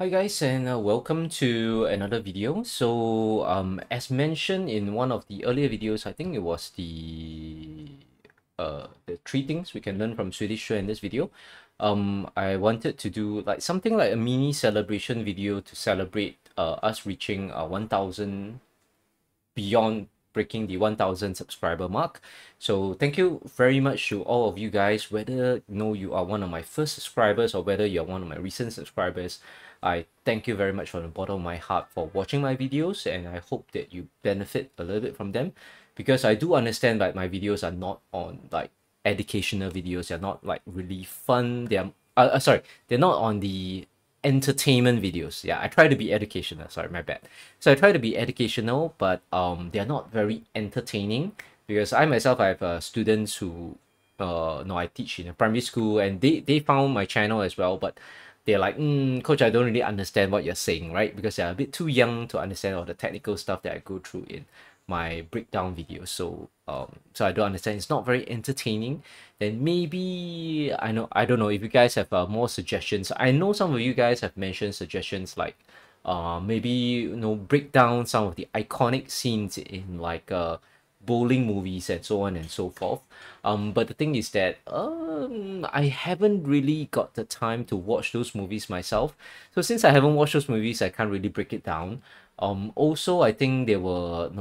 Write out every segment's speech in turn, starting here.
Hi guys, and welcome to another video. As mentioned in one of the earlier videos, I think it was the three things we can learn from Swedish show in this video. I wanted to do like something like a mini celebration video to celebrate us reaching 1,000 beyond breaking the 1,000 subscriber mark. So thank you very much to all of you guys, whether you are one of my first subscribers or whether you're one of my recent subscribers. I thank you very much from the bottom of my heart for watching my videos, and I hope that you benefit a little bit from them, because I do understand like my videos are not on like educational videos. They're not like really fun. They're not on the entertainment videos. Yeah, I try to be educational. Sorry, my bad. So I try to be educational, but they're not very entertaining, because I myself I have students who no, I teach in a primary school, and they found my channel as well, but they're like, coach, I don't really understand what you're saying, right? Because they're a bit too young to understand all the technical stuff that I go through in my breakdown videos. So I don't understand. It's not very entertaining. Then maybe I don't know if you guys have more suggestions. I know some of you guys have mentioned suggestions like maybe break down some of the iconic scenes in like bowling movies and so on and so forth. But the thing is that I haven't really got the time to watch those movies myself. So since I haven't watched those movies, I can't really break it down. Also, I think there were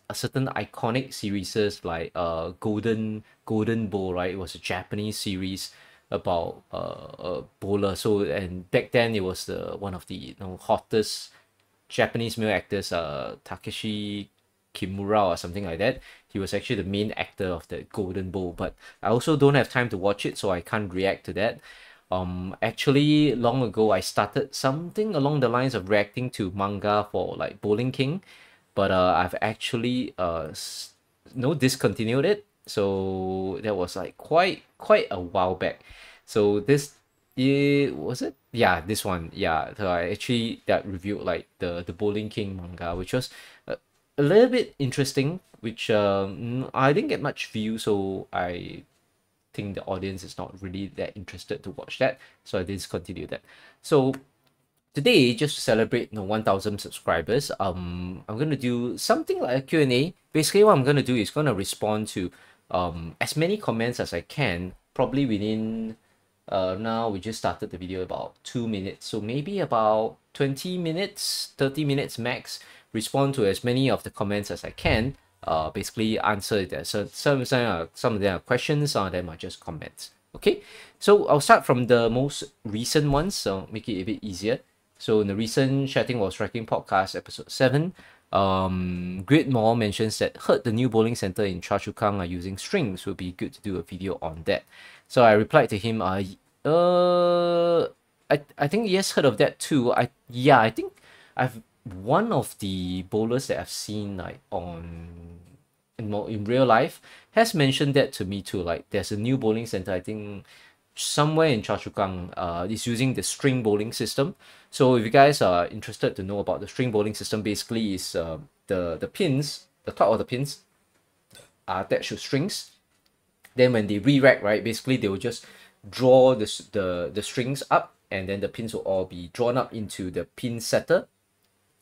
a certain iconic series like Golden Bowl, right? It was a Japanese series about a bowler. So, and back then it was the one of the hottest Japanese male actors, Takeshi Kimura or something like that. He was actually the main actor of the Golden Bowl, but I also don't have time to watch it, so I can't react to that. Actually, long ago, I started something along the lines of reacting to manga for like Bowling King, but I've actually discontinued it. So that was like quite a while back. So was it? Yeah, this one. Yeah, so I actually that reviewed like the Bowling King manga, which was a little bit interesting, which I didn't get much view, so I think the audience is not really that interested to watch that, so I discontinued that. So today, just to celebrate 1,000 subscribers, I'm gonna do something like a Q&A. Basically, what I'm gonna do is gonna respond to as many comments as I can, probably within now we just started the video about 2 minutes, so maybe about 20 minutes, 30 minutes max. Respond to as many of the comments as I can. Basically answer that. So some of them are questions, some of them are just comments. Okay, so I'll start from the most recent ones, so make it a bit easier. So in the recent Chatting While Striking podcast episode 7, Great Mall mentions that heard the new bowling center in Choa Chu Kang are using strings. Would be good to do a video on that. So I replied to him, I think yes, heard of that too. I think I've one of the bowlers that I've seen like in real life has mentioned that to me too. Like there's a new bowling center, I think somewhere in Choa Chu Kang, is using the string bowling system. So if you guys are interested to know about the string bowling system, basically is the pins, the top of the pins are attached to strings. Then when they re-rack, right, basically they will just draw the strings up, and then the pins will all be drawn up into the pin setter,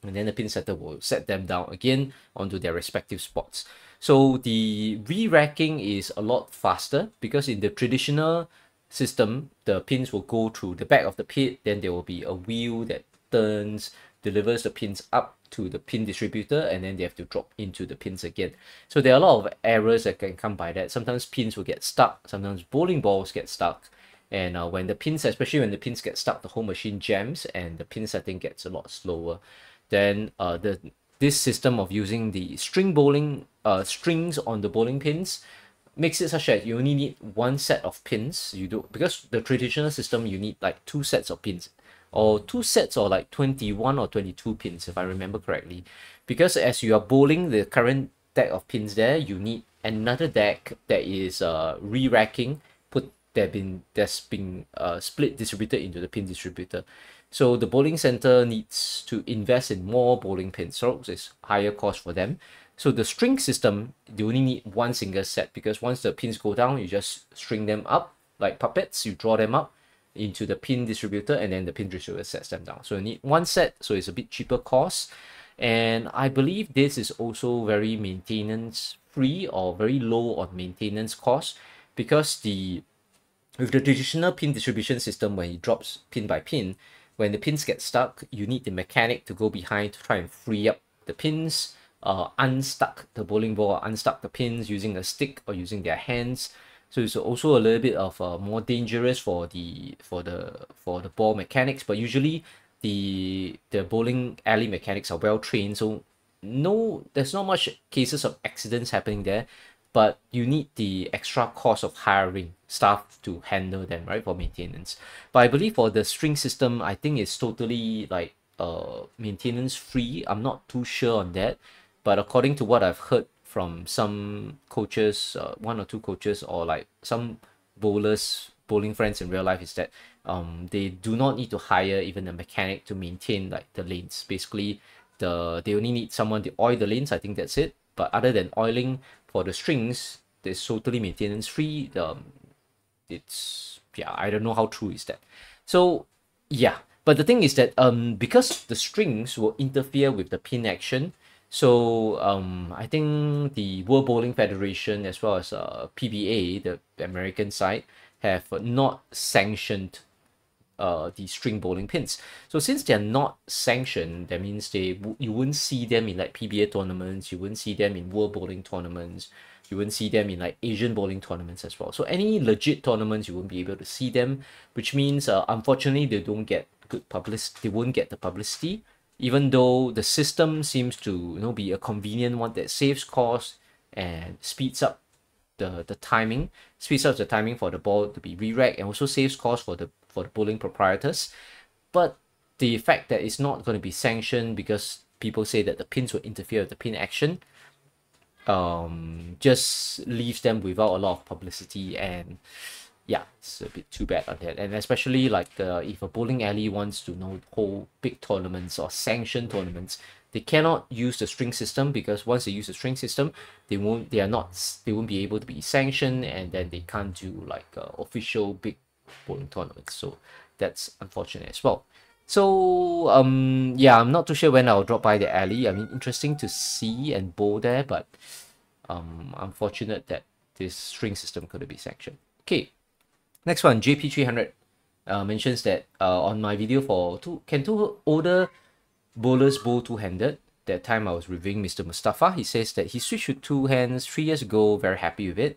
and then the pin setter will set them down again onto their respective spots. So the re-racking is a lot faster, because in the traditional system, the pins will go through the back of the pit, then there will be a wheel that turns, delivers the pins up to the pin distributor, and then they have to drop into the pins again. So there are a lot of errors that can come by that. Sometimes pins will get stuck, sometimes bowling balls get stuck, and especially when the pins get stuck, the whole machine jams and the pin setting gets a lot slower. Then this system of using the strings on the bowling pins makes it such that you only need one set of pins. Because the traditional system, you need like two sets of pins, or two sets, or like 21 or 22 pins if I remember correctly. Because as you are bowling the current deck of pins there, you need another deck that is re-racking, that's been split, distributed into the pin distributor. So the bowling center needs to invest in more bowling pins, so it's higher cost for them. So the string system, you only need one single set, because once the pins go down, you just string them up like puppets, you draw them up, into the pin distributor, and then the pin distributor sets them down. So you need one set, so it's a bit cheaper cost. And I believe this is also very maintenance free or very low on maintenance cost, because with the traditional pin distribution system, when it drops pin by pin, when the pins get stuck, you need the mechanic to go behind to try and free up the pins, unstuck the bowling ball, unstuck the pins using a stick or using their hands. So it's also a little bit of more dangerous for the ball mechanics. But usually the bowling alley mechanics are well trained, so there's not much cases of accidents happening there. But you need the extra cost of hiring staff to handle them, right, for maintenance. But I believe for the string system, I think it's totally like maintenance free. I'm not too sure on that, but according to what I've heard from some coaches, one or two coaches, or like some bowling friends in real life, is that they do not need to hire even a mechanic to maintain like the lanes. Basically, they only need someone to oil the lanes. I think that's it. But other than oiling for the strings, it's totally maintenance free. It's, yeah, I don't know how true is that. So yeah, but the thing is that because the strings will interfere with the pin action, so I think the World Bowling Federation, as well as PBA, the American side, have not sanctioned the string bowling pins. So since they're not sanctioned, that means you wouldn't see them in like PBA tournaments, you wouldn't see them in World Bowling tournaments, you wouldn't see them in like Asian bowling tournaments as well. So any legit tournaments, you won't be able to see them, which means unfortunately they don't get good publicity. They won't get the publicity, even though the system seems to be a convenient one that saves cost and speeds up the timing, for the ball to be re-racked, and also saves cost for the bowling proprietors. But the fact that it's not going to be sanctioned because people say that the pins will interfere with the pin action, just leaves them without a lot of publicity. And yeah, it's a bit too bad on that. And especially like if a bowling alley wants to hold big tournaments or sanctioned tournaments, they cannot use the string system, because once they use the string system, they won't be able to be sanctioned, and then they can't do like official big bowling tournaments. So that's unfortunate as well. So yeah, I'm not too sure when I'll drop by the alley. I mean, interesting to see and bowl there, but unfortunate that this string system couldn't be sanctioned. Okay, next one, JP300 mentions that on my video for can two older bowlers bowl two-handed. That time I was reviewing Mr. Mustafa. He says that he switched to two hands 3 years ago, very happy with it.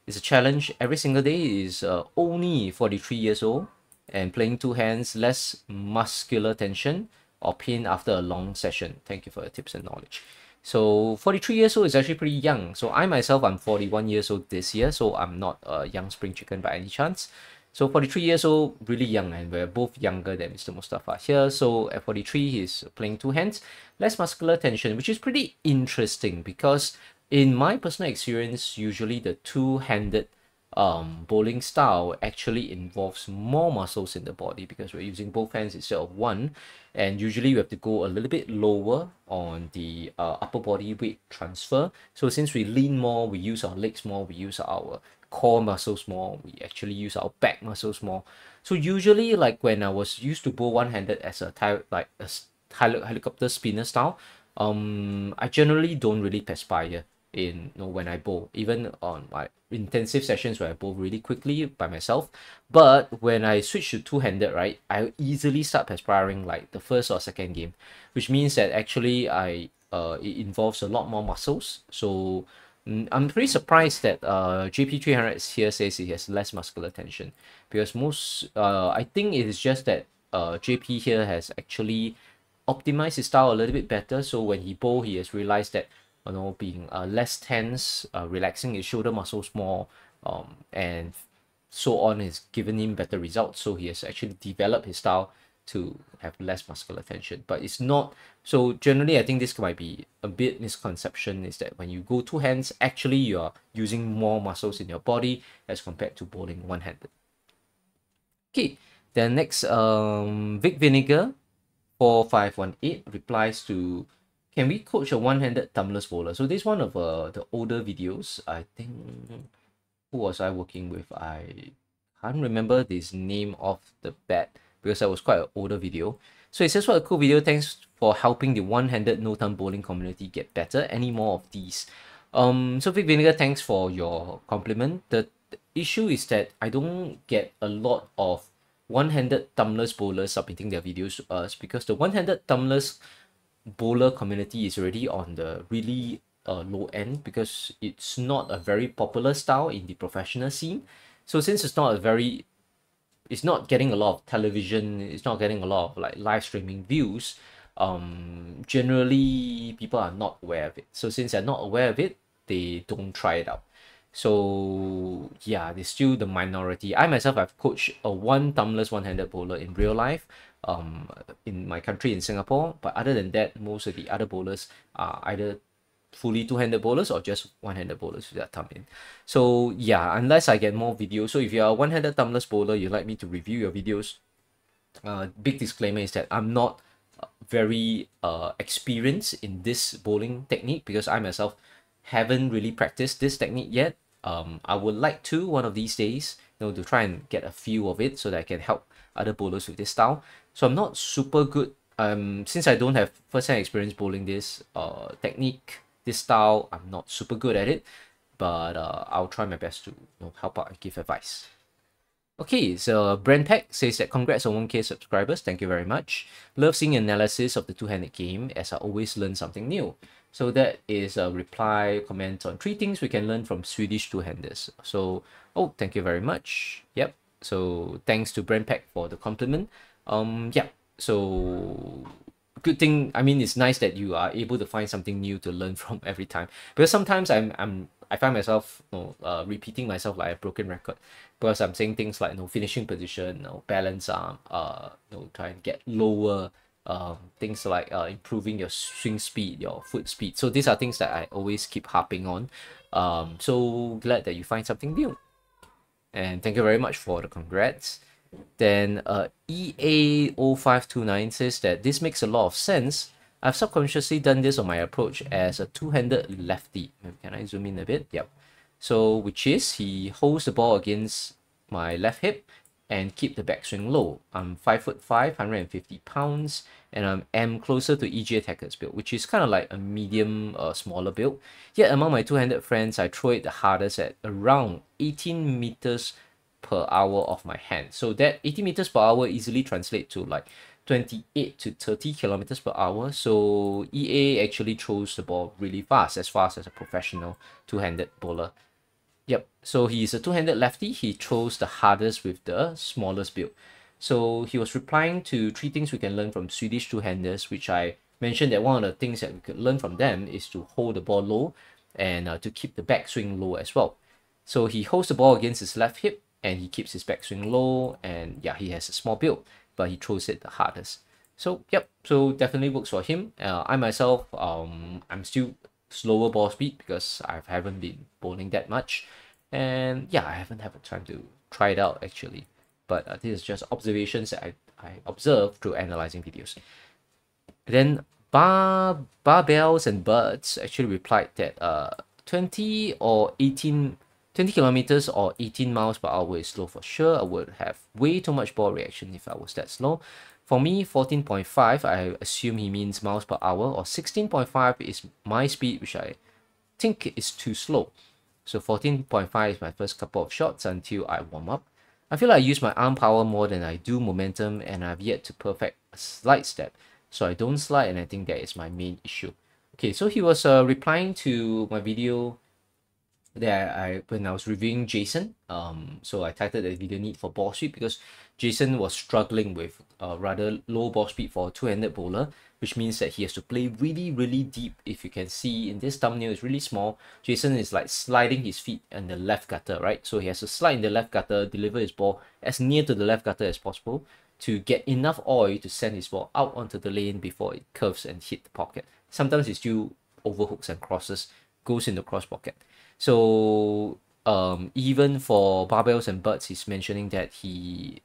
It's a challenge every single day. Is only 43 years old and playing two hands, less muscular tension or pain after a long session. Thank you for your tips and knowledge. So 43 years old is actually pretty young. So I myself, I'm 41 years old this year, so I'm not a young spring chicken by any chance. So 43 years old, really young, and we're both younger than Mr. Mustafa here. So at 43, he's playing two hands, less muscular tension, which is pretty interesting, because in my personal experience, usually the two-handed bowling style actually involves more muscles in the body, because we're using both hands instead of one, and usually we have to go a little bit lower on the upper body weight transfer. So since we lean more, we use our legs more, we use our core muscles more, we actually use our back muscles more. So usually, like when I was used to bowl one-handed as a helicopter spinner style, I generally don't really perspire when I bowl, even on my intensive sessions where I bowl really quickly by myself. But when I switch to two-handed, right, I easily start perspiring like the first or second game, which means that actually it involves a lot more muscles. So I'm pretty surprised that JP300 here says he has less muscular tension, because I think it is just that JP here has actually optimized his style a little bit better. So when he bowl, he has realized that being less tense, relaxing his shoulder muscles more, and so on, has given him better results. So he has actually developed his style to have less muscular tension. But it's not, so generally I think this might be a bit misconception, is that when you go two hands, actually you're using more muscles in your body as compared to bowling one-handed. Okay, then next, Vic Vinegar 4518 replies to, can we coach a one-handed thumbless bowler? So this is one of the older videos. I think, who was I working with? I can't remember this name of the bat because that was quite an older video. So it says, what a cool video. Thanks for helping the one-handed no-turn bowling community get better. Any more of these? So Vic Vinegar, thanks for your compliment. The issue is that I don't get a lot of one-handed thumbless bowlers submitting their videos to us because the one-handed thumbless bowler community is already on the really low end because it's not a very popular style in the professional scene. So since it's not getting a lot of television, it's not getting a lot of like live streaming views, generally people are not aware of it. So since they're not aware of it, they don't try it out. So yeah, they're still the minority. I myself have coached a one thumbless one-handed bowler in real life in my country, in Singapore, but other than that, most of the other bowlers are either fully two-handed bowlers or just one-handed bowlers with their thumb in. So yeah, unless I get more videos. So if you're a one-handed thumbless bowler, you'd like me to review your videos, big disclaimer is that I'm not very experienced in this bowling technique because I myself haven't really practiced this technique yet. I would like to one of these days, to try and get a feel of it so that I can help other bowlers with this style. So I'm not super good. Since I don't have first-hand experience bowling this technique, this style, I'm not super good at it. But I'll try my best to help out and give advice. Okay, so Brand Pack says that congrats on 1K subscribers. Thank you very much. Love seeing analysis of the two-handed game as I always learn something new. So that is a reply comment on 3 things we can learn from Swedish two-handers. So, oh, thank you very much. Yep. So thanks to Brand Pack for the compliment. Yeah. So good thing. I mean, it's nice that you are able to find something new to learn from every time. Because sometimes I find myself repeating myself like a broken record because I'm saying things like finishing position, balance arm, try and get lower, things like improving your swing speed, your foot speed. So these are things that I always keep harping on. So glad that you find something new, and thank you very much for the congrats. Then EA0529 says that this makes a lot of sense. I've subconsciously done this on my approach as a two-handed lefty. Can I zoom in a bit? Yep. So which is he holds the ball against my left hip and keep the backswing low. I'm 5'5", 150 pounds, and I am closer to EG Attacker's build, which is kind of like a medium, smaller build. Yet among my two-handed friends, I throw it the hardest at around 18 meters per hour of my hand. So that 80 meters per hour easily translates to like 28 to 30 kilometers per hour. So EA actually throws the ball really fast as a professional two-handed bowler. Yep, so he's a two-handed lefty. He throws the hardest with the smallest build. So he was replying to 3 things we can learn from Swedish two-handers, which I mentioned that one of the things that we could learn from them is to hold the ball low and to keep the backswing low as well. So he holds the ball against his left hip and he keeps his backswing low, and yeah, he has a small build, but he throws it the hardest. So yep, so definitely works for him. I myself, I'm still slower ball speed because I haven't been bowling that much, and yeah, I haven't had the time to try it out actually. But this is just observations that I observed through analyzing videos. Then Barbells and Birds actually replied that 20 kilometers or 18 miles per hour is slow for sure. I would have way too much ball reaction if I was that slow. For me, 14.5, I assume he means miles per hour, or 16.5 is my speed, which I think is too slow. So 14.5 is my first couple of shots until I warm up. I feel like I use my arm power more than I do momentum, and I've yet to perfect a slide step. So I don't slide, and I think that is my main issue. Okay, so he was replying to my video that when I was reviewing Jason. So I titled the video "Need for Ball Speed" because Jason was struggling with rather low ball speed for a two-handed bowler, which means that he has to play really, really deep. If you can see in this thumbnail, it's really small. Jason is like sliding his feet in the left gutter, right? So he has to slide in the left gutter, deliver his ball as near to the left gutter as possible to get enough oil to send his ball out onto the lane before it curves and hit the pocket. Sometimes it still overhooks and crosses, goes in the cross pocket. So even for Barbells and Birds, he's mentioning that he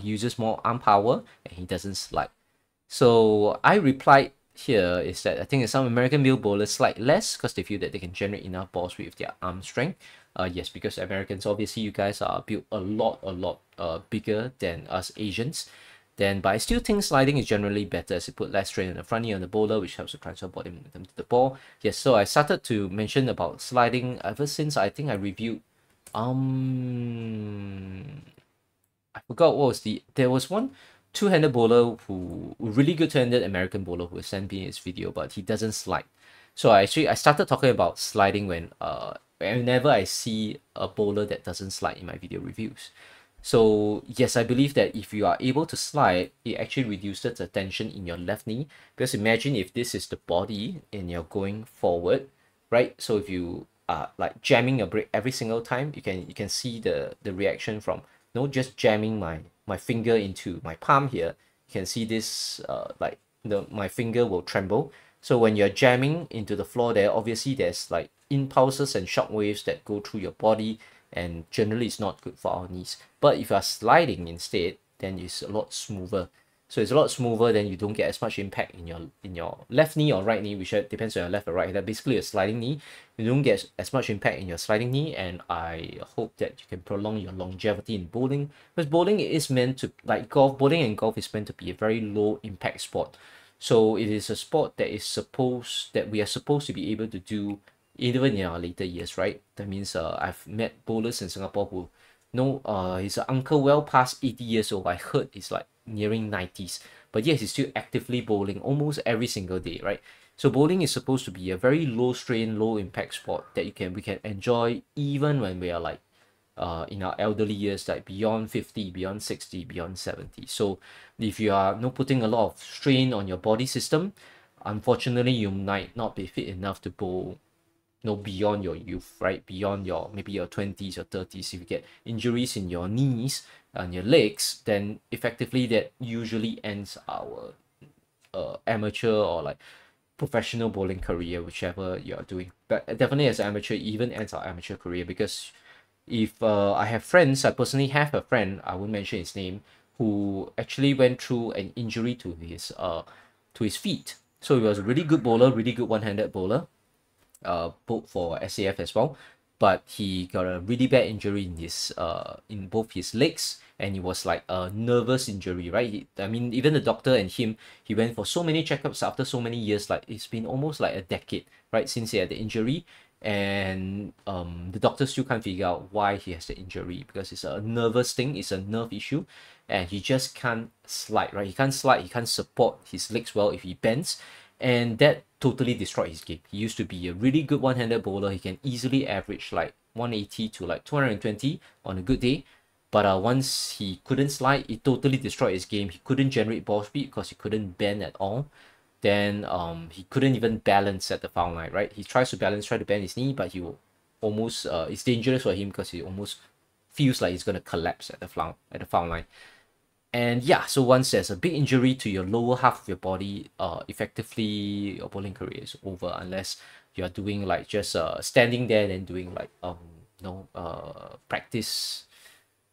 uses more arm power and he doesn't slide. So I replied here is that I think some American male bowlers slide less because they feel that they can generate enough ball speed with their arm strength. Yes, because Americans, obviously you guys are built a lot bigger than us Asians. Then, but I still think sliding is generally better as you put less strain on the front knee on the bowler, which helps to transfer body momentum to the ball. Yes, so I started to mention about sliding ever since I think I reviewed I forgot what was there was one two-handed bowler who really good two-handed American bowler who sent me his video, but he doesn't slide. So I started talking about sliding whenever I see a bowler that doesn't slide in my video reviews. So yes, I believe that if you are able to slide, it actually reduces the tension in your left knee. Because imagine if this is the body and you're going forward, right? So if you are like jamming your brake every single time, you can see the reaction from just jamming my finger into my palm here. You can see this like my finger will tremble. So when you're jamming into the floor there, obviously there's like impulses and shock waves that go through your body, and generally it's not good for our knees. But if you are sliding instead, then it's a lot smoother. So it's a lot smoother, then you don't get as much impact in your left knee or right knee, which depends on your left or right. That basically a sliding knee. You don't get as much impact in your sliding knee, and I hope that you can prolong your longevity in bowling. Because bowling is meant to, like golf, bowling and golf is meant to be a very low impact sport. So it is a sport that we are supposed to be able to do even in our later years, right? That means I've met bowlers in Singapore who his uncle well past 80 years old. I heard he's like nearing 90s, but yes, he's still actively bowling almost every single day, right? So bowling is supposed to be a very low strain, low impact sport that we can enjoy even when we are like in our elderly years, like beyond 50, beyond 60, beyond 70. So if you are putting a lot of strain on your body system, unfortunately you might not be fit enough to bowl beyond your youth, right? Beyond your maybe your 20s or 30s. If you get injuries in your knees and your legs, then effectively that usually ends our amateur or like professional bowling career, whichever you're doing. But definitely as an amateur, even ends our amateur career. Because if I have friends, I personally have a friend, I won't mention his name, who actually went through an injury to his feet. So he was a really good bowler, really good one-handed bowler, both for SAF as well, but he got a really bad injury in both his legs, and it was like a nervous injury, right? I mean, even the doctor and he went for so many checkups after so many years, like it's been almost like a decade, right, since he had the injury, and the doctor still can't figure out why he has the injury, because it's a nervous thing, it's a nerve issue, and he just can't slide, right? He can't slide, he can't support his legs well if he bends, and that totally destroyed his game. He used to be a really good one-handed bowler. He can easily average like 180 to like 220 on a good day. But once he couldn't slide, it totally destroyed his game. He couldn't generate ball speed because he couldn't bend at all. Then he couldn't even balance at the foul line, right? He tries to balance, try to bend his knee, but he will almost it's dangerous for him because he almost feels like he's gonna collapse at the foul line. And yeah, so once there's a big injury to your lower half of your body, effectively your bowling career is over, unless you're doing like just standing there and doing like practice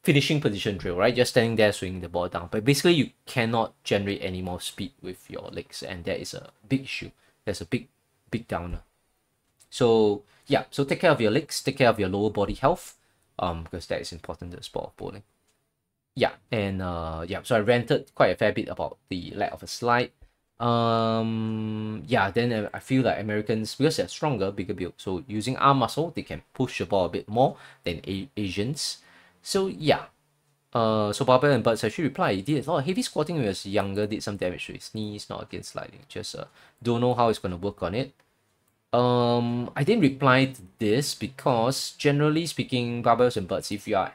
finishing position drill, right? Just standing there swinging the ball down. But basically you cannot generate any more speed with your legs, and that is a big issue. That's a big downer. So yeah, so take care of your legs, take care of your lower body health, because that is important to the sport of bowling. Yeah, and yeah, so I ranted quite a fair bit about the lack of a slide. Yeah, then I feel like Americans, because they're stronger, bigger build, so using arm muscle, they can push the ball a bit more than Asians. So yeah, so Barbell and Butts actually replied, he did a lot of heavy squatting when he was younger, did some damage to his knees, not against sliding, just don't know how he's gonna work on it. I didn't reply to this because generally speaking, barbells and butts, if you are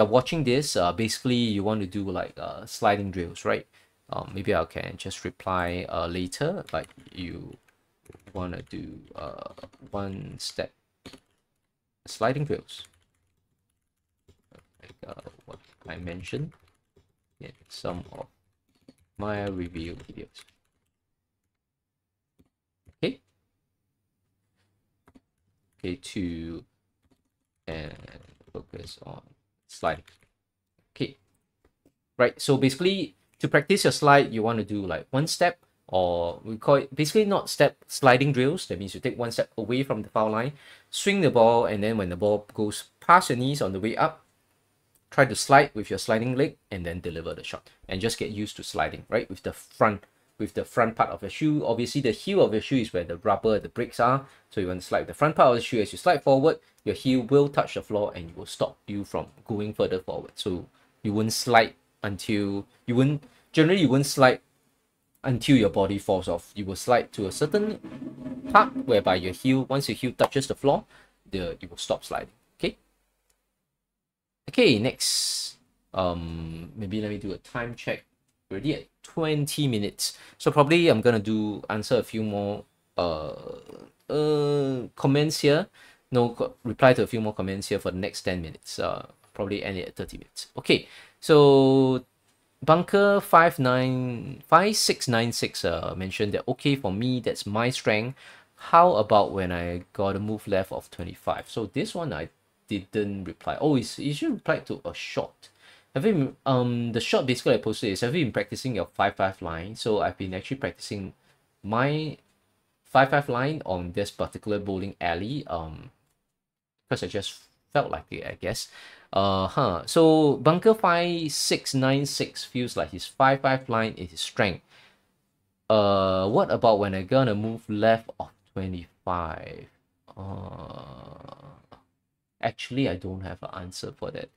watching this, basically you want to do like sliding drills, right? Maybe I can just reply later, like you want to do one step sliding drills, like what I mentioned in some of my review videos. Okay, to and focus on sliding. Okay, right, so basically to practice your slide, you want to do like one step or we call it basically not step sliding drills. That means you take one step away from the foul line, swing the ball, and then when the ball goes past your knees on the way up, try to slide with your sliding leg and then deliver the shot, and just get used to sliding, right? With the front part of your shoe. Obviously the heel of your shoe is where the rubber, the brakes are, so you want to slide the front part of the shoe. As you slide forward, your heel will touch the floor and it will stop you from going further forward. So you won't slide until you won't slide until your body falls off. You will slide to a certain part whereby your heel, once your heel touches the floor, you will stop sliding. Okay, next, maybe let me do a time check. We're already at 20 minutes, so probably I'm gonna answer a few more comments here. Reply to a few more comments here for the next 10 minutes. Probably end it at 30 minutes. Okay, so Bunker 5696 mentioned that, okay, for me, that's my strength. How about when I got a move left of 25? So this one I didn't reply. Oh, you should reply to a shot. Have you the shot basically I posted is, have you been practicing your 5-5 line? So I've been actually practicing my 5-5 line on this particular bowling alley, because I just felt like it, I guess. So Bunker 5696 feels like his 5-5 line is his strength. What about when I gonna move left of 25? Actually, I don't have an answer for that,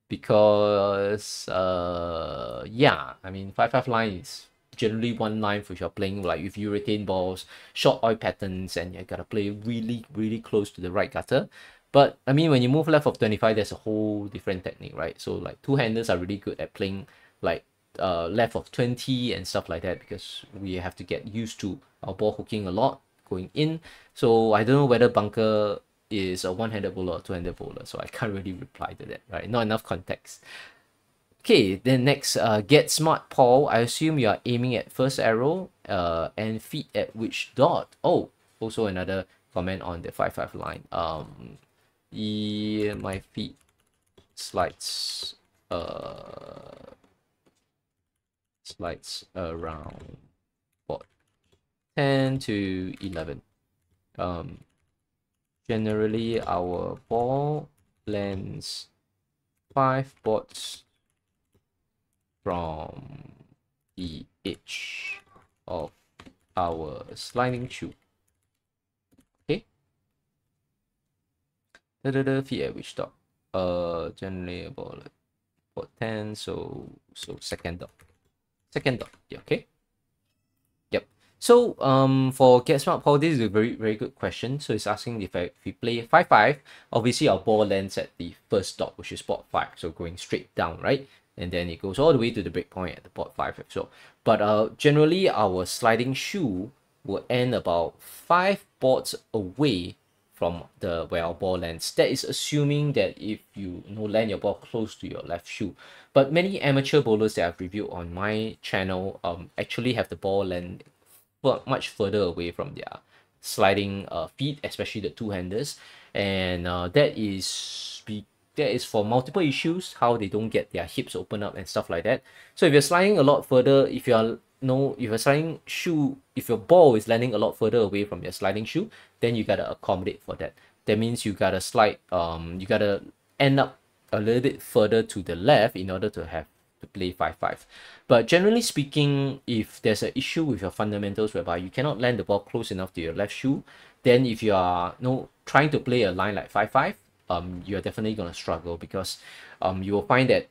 because yeah, I mean 5-5 line is generally one line if you're playing like with urethane balls, short oil patterns, and you gotta play really close to the right gutter. But I mean, when you move left of 25, there's a whole different technique, right? So like two-handers are really good at playing like left of 20 and stuff like that, because we have to get used to our ball hooking a lot going in. So I don't know whether Bunker is a one-handed bowler or two-handed bowler, so I can't really reply to that, right? Not enough context. Okay, then next, Get Smart Paul. I assume you are aiming at first arrow and feet at which dot? Oh, also another comment on the 5-5 line. My feet slides around what, 10 to 11. Generally our ball lands 5 boards from the edge of our sliding shoe. Okay. Feet at which dot? Generally about 10, so second dot. Yeah, okay. Yep. So for Get Smart Paul, this is a very good question. So it's asking if we play 5-5, obviously our ball lands at the first dot, which is board 5, so going straight down, right? And then it goes all the way to the break point at the board 5. So, but generally our sliding shoe will end about 5 boards away from where our ball lands. That is assuming that if you land your ball close to your left shoe. But many amateur bowlers that I've reviewed on my channel actually have the ball land much further away from their sliding feet, especially the two-handers, and that is for multiple issues, how they don't get their hips open up and stuff like that. So if you're sliding a lot further, if your ball is landing a lot further away from your sliding shoe, then you gotta accommodate for that. That means you gotta slide, you gotta end up a little bit further to the left in order to play 5-5. But generally speaking, if there's an issue with your fundamentals whereby you cannot land the ball close enough to your left shoe, then if you are trying to play a line like 5-5, you're definitely gonna struggle, because you will find that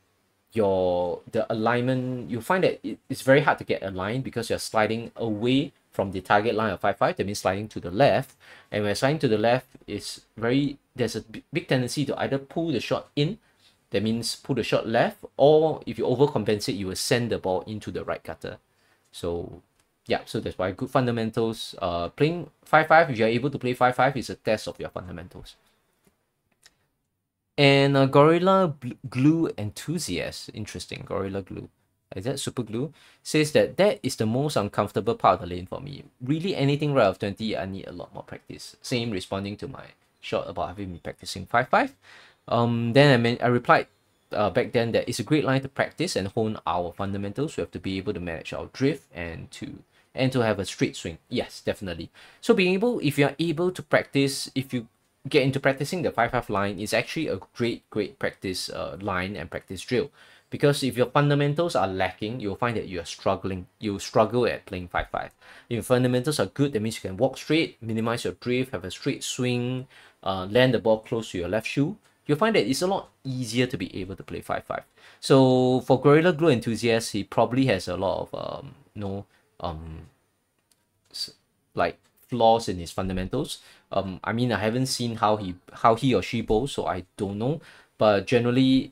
the alignment, you find that it's very hard to get aligned because you're sliding away from the target line of 5-5. That means sliding to the left, and when sliding to the left, there's a big tendency to either pull the shot in, that means pull the shot left, or if you overcompensate, you will send the ball into the right gutter. So yeah, so that's why good fundamentals, playing 5-5, if you're able to play 5-5, is a test of your fundamentals. And Gorilla Glue Enthusiast, interesting, Gorilla Glue, is that super glue, says that is the most uncomfortable part of the lane for me. Really, anything right of 20, I need a lot more practice. Same, responding to my shot about having been practicing 5-5. Then I replied back then that it's a great line to practice and hone our fundamentals. We have to be able to manage our drift and to and to have a straight swing. Yes, definitely. So if you are able to practice, if you get into practicing the 5-5 line, is actually a great practice line and practice drill. Because if your fundamentals are lacking, you'll find that you are struggling. You struggle at playing 5-5. If your fundamentals are good, that means you can walk straight, minimize your drift, have a straight swing, land the ball close to your left shoe. You'll find that it's a lot easier to be able to play 5-5. So for Gorilla Glue enthusiasts, he probably has a lot of like flaws in his fundamentals. I mean, I haven't seen how he or she bowls, so I don't know. But generally,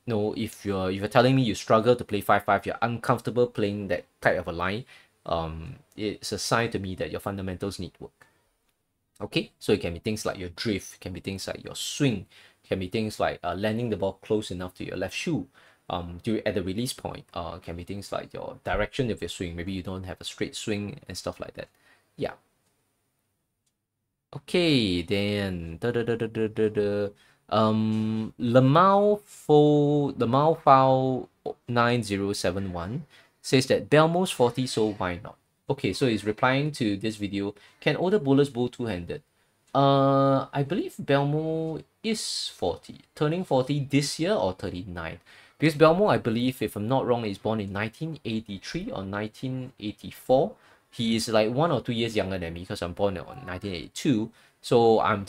if you're telling me you struggle to play 5-5, you're uncomfortable playing that type of a line, it's a sign to me that your fundamentals need work. Okay, so it can be things like your drift, it can be things like your swing, it can be things like landing the ball close enough to your left shoe. At the release point, can be things like your direction of your swing. Maybe you don't have a straight swing and stuff like that. Yeah. Okay, then Lamau Fao 9071 says that Belmo's 40, so why not? Okay, so he's replying to this video. Can older bowlers bowl two-handed? I believe Belmo is 40, turning 40 this year or 39. Because Belmo, I believe, if I'm not wrong, is born in 1983 or 1984. He is like 1 or 2 years younger than me because I'm born in 1982. So I'm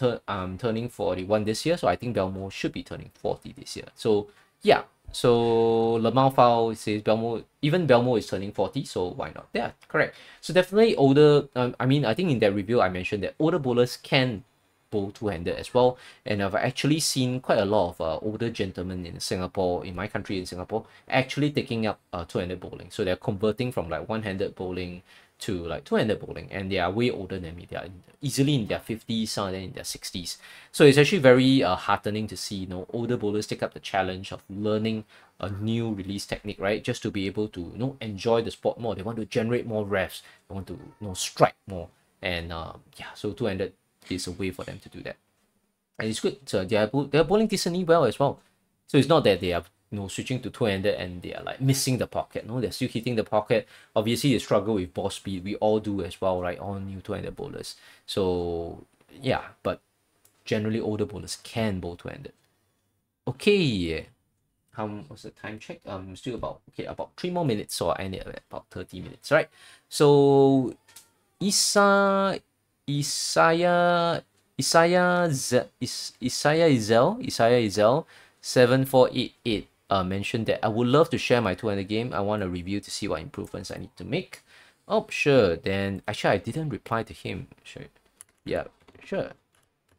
turning 41 this year. So I think Belmo should be turning 40 this year. So yeah. So Lamau Fao says even Belmo is turning 40. So why not? Yeah, correct. So definitely older. I mean, I think in that review I mentioned that older bowlers can bowl two-handed as well, and I've actually seen quite a lot of older gentlemen in Singapore, in my country in Singapore, actually taking up two-handed bowling. So they're converting from like one-handed bowling to like two-handed bowling, and they are way older than me. They are easily in their 50s, some of them in their 60s. So it's actually very heartening to see older bowlers take up the challenge of learning a new release technique, right? Just to be able to enjoy the sport more. They want to generate more reps. They want to strike more, and yeah. So two-handed is a way for them to do that, and it's good. So they're bowling decently well as well. So it's not that they are switching to two-handed and they are like missing the pocket. No, they're still hitting the pocket. Obviously, they struggle with ball speed. We all do as well, right? All new two-handed bowlers. So yeah, but generally older bowlers can bowl two-handed. Okay, what's the time check? Still about 3 more minutes, so I end at about 30 minutes, right? So Isaiah Izel 7488 mentioned that I would love to share my two-handed game. I want a review to see what improvements I need to make. Oh, sure. Then actually I didn't reply to him. Sure. Yeah, sure.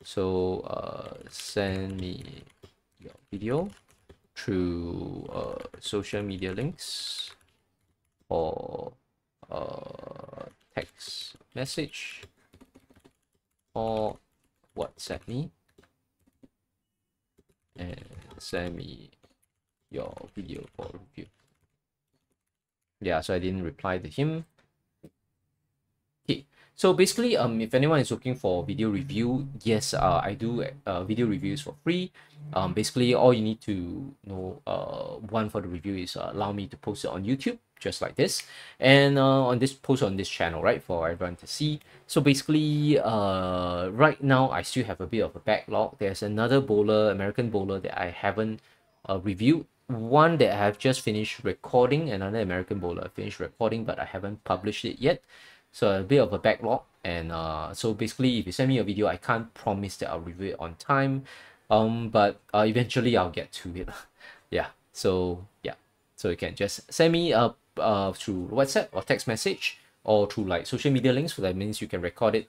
So send me your video through social media links or text message or WhatsApp me and send me your video for review. Yeah, so I didn't reply to him. Okay, so basically, if anyone is looking for video review, yes, I do video reviews for free. Basically, all you need to know, one for the review is allow me to post it on YouTube, just like this, and on this channel, right, for everyone to see. So basically, right now I still have a bit of a backlog. There's another bowler, American bowler, that I haven't reviewed. One that I have just finished recording, another American bowler I finished recording, but I haven't published it yet. So a bit of a backlog, and so basically, if you send me a video, I can't promise that I'll review it on time, but eventually I'll get to it. Yeah. So yeah, so you can just send me through WhatsApp or text message or through like social media links. So that means you can record it.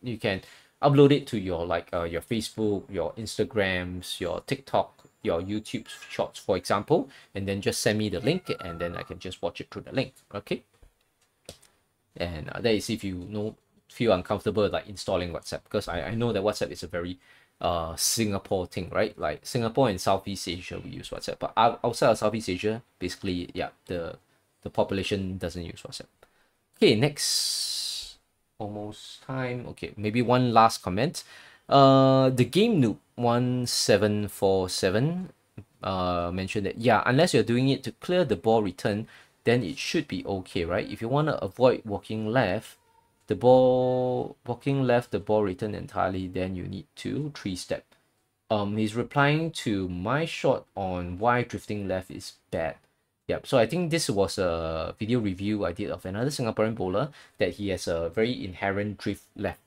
You can upload it to your your Facebook, your Instagrams, your TikTok, your YouTube shorts, for example, and then just send me the link, and then I can just watch it through the link. Okay. And that is if you feel uncomfortable like installing WhatsApp, because I know that WhatsApp is a very Singapore thing, right? Like Singapore and Southeast Asia we use WhatsApp, but outside of Southeast Asia, basically, yeah, the population doesn't use WhatsApp. Okay, next, almost time. Okay, maybe one last comment. The Game Noob 1747 mentioned that, yeah, unless you're doing it to clear the ball return, then it should be okay, right? If you want to avoid walking left, the ball return entirely, then you need to 3-step. He's replying to my shot on why drifting left is bad. Yep, so I think this was a video review I did of another Singaporean bowler that he has a very inherent drift left.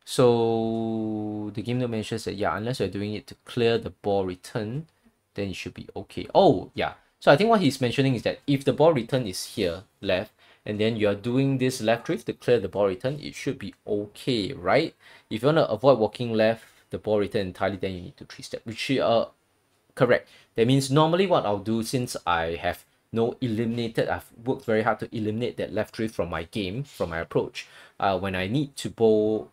So the game note mentions that, yeah, unless you're doing it to clear the ball return, then it should be okay. Oh, yeah. So I think what he's mentioning is that if the ball return is here, left, and then you're doing this left drift to clear the ball return, it should be okay, right? If you want to avoid walking left, the ball return entirely, then you need to 3-step, which correct. That means normally what I'll do, since I have I've worked very hard to eliminate that left drift from my game, from my approach. When I need to bowl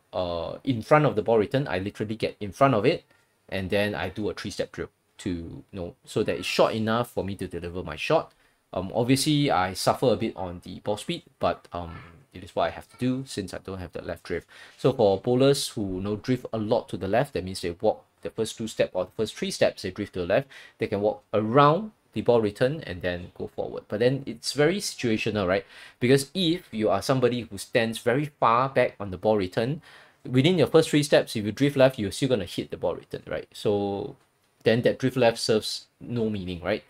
in front of the ball return, I literally get in front of it, and then I do a 3-step drill to so that it's short enough for me to deliver my shot. Obviously I suffer a bit on the ball speed, but it is what I have to do since I don't have the left drift. So for bowlers who drift a lot to the left, that means they walk the first 2 steps or the first 3 steps, they drift to the left, they can walk around the ball return and then go forward. But then it's very situational, right? Because if you are somebody who stands very far back on the ball return, within your first 3 steps, if you drift left, you're still going to hit the ball return, right? So then that drift left serves no meaning, right?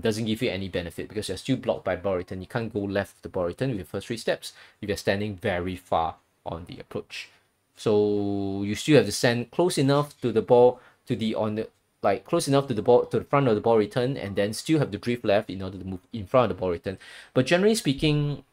Doesn't give you any benefit because you're still blocked by ball return. You can't go left the ball return with your first 3 steps if you're standing very far on the approach. So you still have to stand close enough to the ball, close enough to the ball, to the front of the ball return, and then still have to drift left in order to move in front of the ball return. But generally speaking,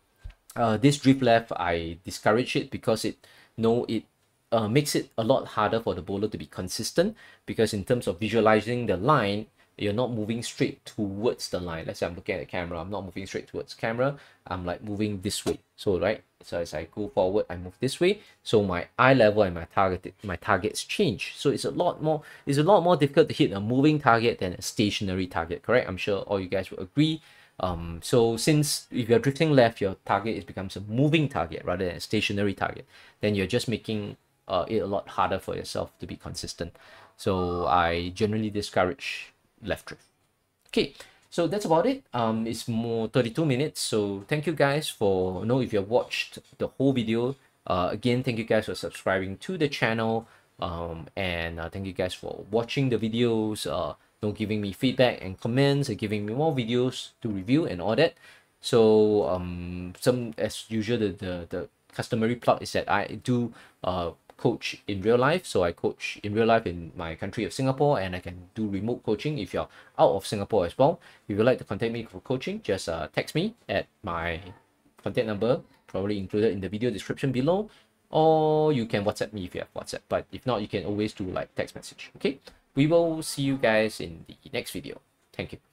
this drift left, I discourage it because it makes it a lot harder for the bowler to be consistent, because in terms of visualizing the line, you're not moving straight towards the line. Let's say I'm looking at the camera, I'm not moving straight towards the camera, I'm like moving this way. So right, so as I go forward, I move this way, so my eye level and my targets change. So it's a lot more difficult to hit a moving target than a stationary target, correct? I'm sure all you guys will agree. So since if you're drifting left, your target becomes a moving target rather than a stationary target, then you're just making it a lot harder for yourself to be consistent. So I generally discourage left drift. Okay, so that's about it. It's more 32 minutes. So thank you guys for if you have watched the whole video. Again, thank you guys for subscribing to the channel. And thank you guys for watching the videos. Giving me feedback and comments and giving me more videos to review and all that. So as usual, the customary plug is that I do coach in real life. So I coach in real life in my country of Singapore, and I can do remote coaching if you're out of Singapore as well. If you'd like to contact me for coaching, just text me at my contact number, probably included in the video description below, or you can WhatsApp me if you have WhatsApp. But if not, you can always do text message. Okay, we will see you guys in the next video. Thank you.